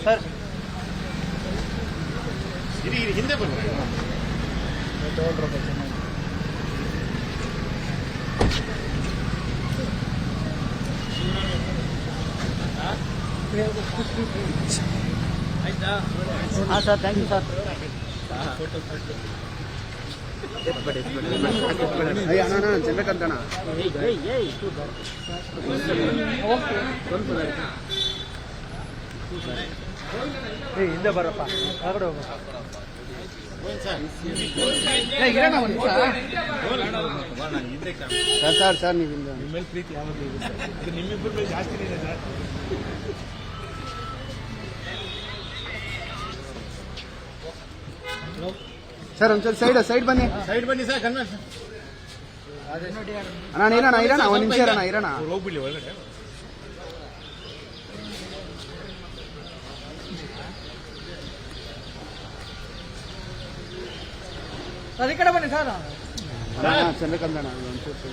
Sir ಹಿಂದೆ ಬಂದ್ರೆ ಆಯ್ತಾ? ಹಾಂ ಸರ್, ಥ್ಯಾಂಕ್ ಯು ಸರ್. ಚೆನ್ನಕಂತಣ ಹಿಂದೆ ಬರಪ್ಪ, ಹೊರಗಡೆ ಹೋಗ. ಸರ್ ಸರ್ ನೀವು ನಿಮ್ಮ ಮೇಲೆ ಪ್ರೀತಿ ಯಾವಾಗಲೂ ಇದೆ ಸರ್. ಅದು ನಿಮ್ಮಿಬ್ಬರ ಮೇಲೆ ಜಾಸ್ತಿನೇ ಇದೆ ಸರ್. ಸರ್ ಒಂಚೂರು ಸೈಡ್ ಬನ್ನಿ ಸರ್ ಕನ್ವರ್ ಅಣ್ಣ ಇರೋಣ ಒಂದು ನಿಮಿಷ ಇರೋಣ ಅವ್ರು ಹೋಗ್ಬಿಡ್ಲಿ ಒಳಗಡೆ. ಈ ಕಡೆ ಬನ್ನಿ ಸರ್. ಚಂದ್ರಕಂದಣ್ಣ ಒಂಚೂರು